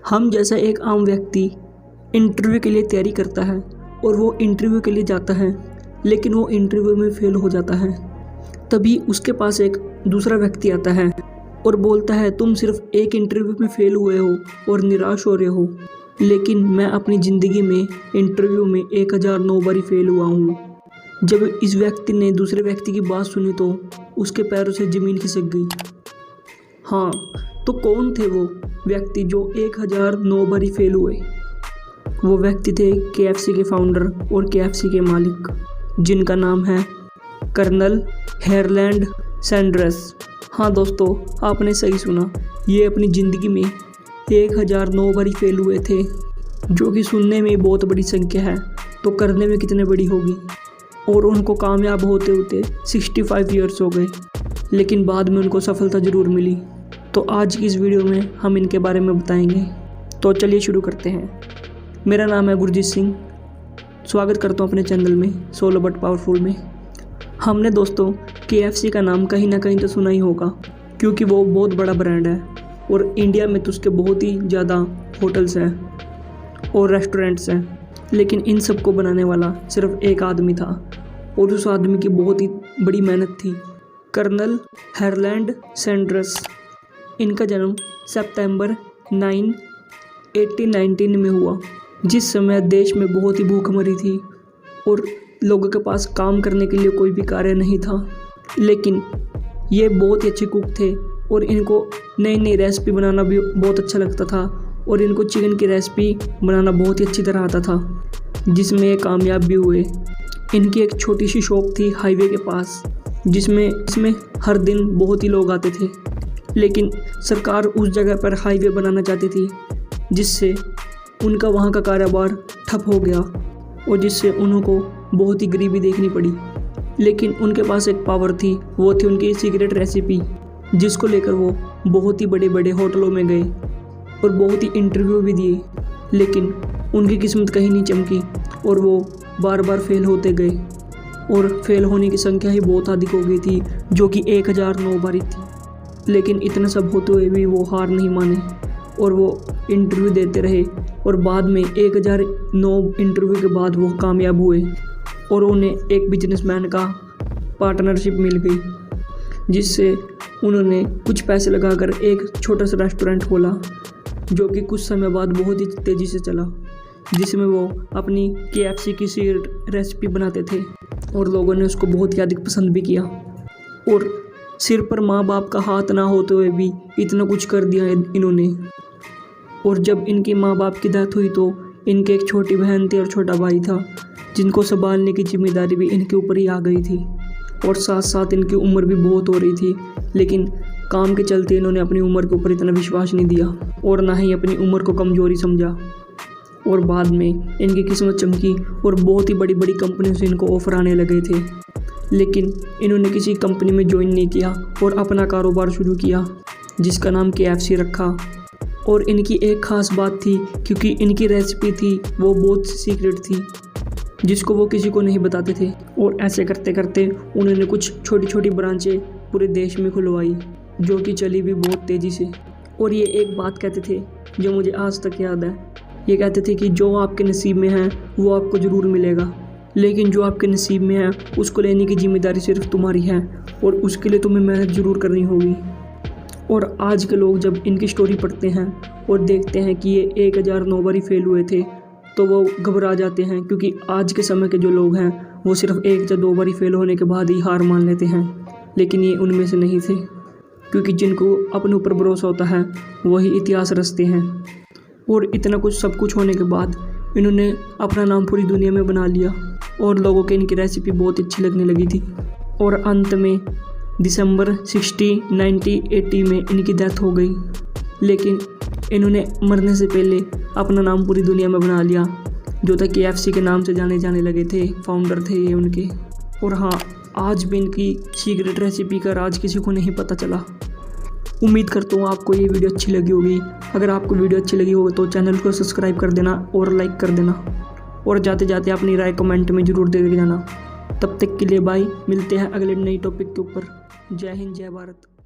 हम जैसा एक आम व्यक्ति इंटरव्यू के लिए तैयारी करता है और वो इंटरव्यू के लिए जाता है, लेकिन वो इंटरव्यू में फेल हो जाता है। तभी उसके पास एक दूसरा व्यक्ति आता है और बोलता है, तुम सिर्फ एक इंटरव्यू में फेल हुए हो और निराश हो रहे हो, लेकिन मैं अपनी ज़िंदगी में इंटरव्यू में 1009 बारी फेल हुआ हूँ। जब इस व्यक्ति ने दूसरे व्यक्ति की बात सुनी तो उसके पैरों से ज़मीन खिसक गई। हाँ, तो कौन थे वो व्यक्ति जो 1009 बारी फेल हुए? वो व्यक्ति थे KFC के फाउंडर और KFC के मालिक, जिनका नाम है कर्नल हार्लैंड सैंडर्स। हाँ दोस्तों, आपने सही सुना, ये अपनी ज़िंदगी में 1009 बारी फेल हुए थे, जो कि सुनने में बहुत बड़ी संख्या है, तो करने में कितने बड़ी होगी। और उनको कामयाब होते होते 65 ईयर्स हो गए, लेकिन बाद में उनको सफलता ज़रूर मिली। तो आज की इस वीडियो में हम इनके बारे में बताएंगे। तो चलिए शुरू करते हैं। मेरा नाम है गुरजीत सिंह, स्वागत करता हूँ अपने चैनल में सोलो बट पावरफुल में। हमने दोस्तों KFC का नाम कहीं ना कहीं तो सुना ही होगा, क्योंकि वो बहुत बड़ा ब्रांड है और इंडिया में तो उसके बहुत ही ज़्यादा होटल्स हैं और रेस्टोरेंट्स हैं। लेकिन इन सब को बनाने वाला सिर्फ एक आदमी था और उस आदमी की बहुत ही बड़ी मेहनत थी, कर्नल हार्लैंड सैंडर्स। इनका जन्म सितंबर 9, 1819 में हुआ, जिस समय देश में बहुत ही भूखमरी थी और लोगों के पास काम करने के लिए कोई भी कार्य नहीं था। लेकिन ये बहुत ही अच्छे कुक थे और इनको नई नई रेसिपी बनाना भी बहुत अच्छा लगता था और इनको चिकन की रेसिपी बनाना बहुत ही अच्छी तरह आता था, जिसमें ये कामयाब भी हुए। इनकी एक छोटी सी शॉप थी हाईवे के पास, जिसमें हर दिन बहुत ही लोग आते थे, लेकिन सरकार उस जगह पर हाईवे बनाना चाहती थी, जिससे उनका वहाँ का कारोबार ठप हो गया और जिससे उनको बहुत ही गरीबी देखनी पड़ी। लेकिन उनके पास एक पावर थी, वो थी उनकी सीक्रेट रेसिपी, जिसको लेकर वो बहुत ही बड़े बड़े होटलों में गए और बहुत ही इंटरव्यू भी दिए, लेकिन उनकी किस्मत कहीं नहीं चमकी और वो बार बार फेल होते गए और फेल होने की संख्या ही बहुत अधिक हो गई थी, जो कि 1009 बारी थी। लेकिन इतना सब होते हुए भी वो हार नहीं माने और वो इंटरव्यू देते रहे और बाद में 1009 इंटरव्यू के बाद वो कामयाब हुए और उन्हें एक बिजनेसमैन का पार्टनरशिप मिल गई, जिससे उन्होंने कुछ पैसे लगाकर एक छोटा सा रेस्टोरेंट खोला, जो कि कुछ समय बाद बहुत ही तेज़ी से चला, जिसमें वो अपनी KFC की सीक्रेट रेसिपी बनाते थे और लोगों ने उसको बहुत ही अधिक पसंद भी किया। और सिर पर माँ बाप का हाथ ना होते हुए भी इतना कुछ कर दिया है इन्होंने। और जब इनके माँ बाप की डेथ हुई तो इनके एक छोटी बहन थी और छोटा भाई था, जिनको संभालने की जिम्मेदारी भी इनके ऊपर ही आ गई थी। और साथ साथ इनकी उम्र भी बहुत हो रही थी, लेकिन काम के चलते इन्होंने अपनी उम्र के ऊपर इतना विश्वास नहीं दिया और ना ही अपनी उम्र को कमज़ोरी समझा। और बाद में इनकी किस्मत चमकी और बहुत ही बड़ी बड़ी कंपनियों से इनको ऑफ़र आने लगे थे, लेकिन इन्होंने किसी कंपनी में ज्वाइन नहीं किया और अपना कारोबार शुरू किया, जिसका नाम KFC रखा। और इनकी एक ख़ास बात थी, क्योंकि इनकी रेसिपी थी वो बहुत सीक्रेट थी, जिसको वो किसी को नहीं बताते थे। और ऐसे करते करते उन्होंने कुछ छोटी छोटी ब्रांचें पूरे देश में खुलवाई, जो कि चली भी बहुत तेज़ी से। और ये एक बात कहते थे जो मुझे आज तक याद है, ये कहते थे कि जो आपके नसीब में है वो आपको ज़रूर मिलेगा, लेकिन जो आपके नसीब में है उसको लेने की जिम्मेदारी सिर्फ तुम्हारी है और उसके लिए तुम्हें मेहनत ज़रूर करनी होगी। और आज के लोग जब इनकी स्टोरी पढ़ते हैं और देखते हैं कि ये 1009 बारी फेल हुए थे, तो वो घबरा जाते हैं, क्योंकि आज के समय के जो लोग हैं वो सिर्फ 1 या 2 बारी फेल होने के बाद ही हार मान लेते हैं, लेकिन ये उनमें से नहीं थे, क्योंकि जिनको अपने ऊपर भरोसा होता है वही इतिहास रचते हैं। और इतना कुछ सब कुछ होने के बाद इन्होंने अपना नाम पूरी दुनिया में बना लिया और लोगों को इनकी रेसिपी बहुत अच्छी लगने लगी थी। और अंत में दिसंबर 60, 1980 में इनकी डेथ हो गई, लेकिन इन्होंने मरने से पहले अपना नाम पूरी दुनिया में बना लिया, जो था KFC के नाम से जाने लगे थे, फाउंडर थे ये उनके। और हाँ, आज भी इनकी सीक्रेट रेसिपी का राज किसी को नहीं पता चला। उम्मीद करता हूँ आपको ये वीडियो अच्छी लगी होगी। अगर आपको वीडियो अच्छी लगी होगी तो चैनल को सब्सक्राइब कर देना और लाइक कर देना, और जाते जाते अपनी राय कमेंट में ज़रूर दे जाना। तब तक के लिए बाय, मिलते हैं अगले नई टॉपिक के ऊपर। जय हिंद, जय भारत।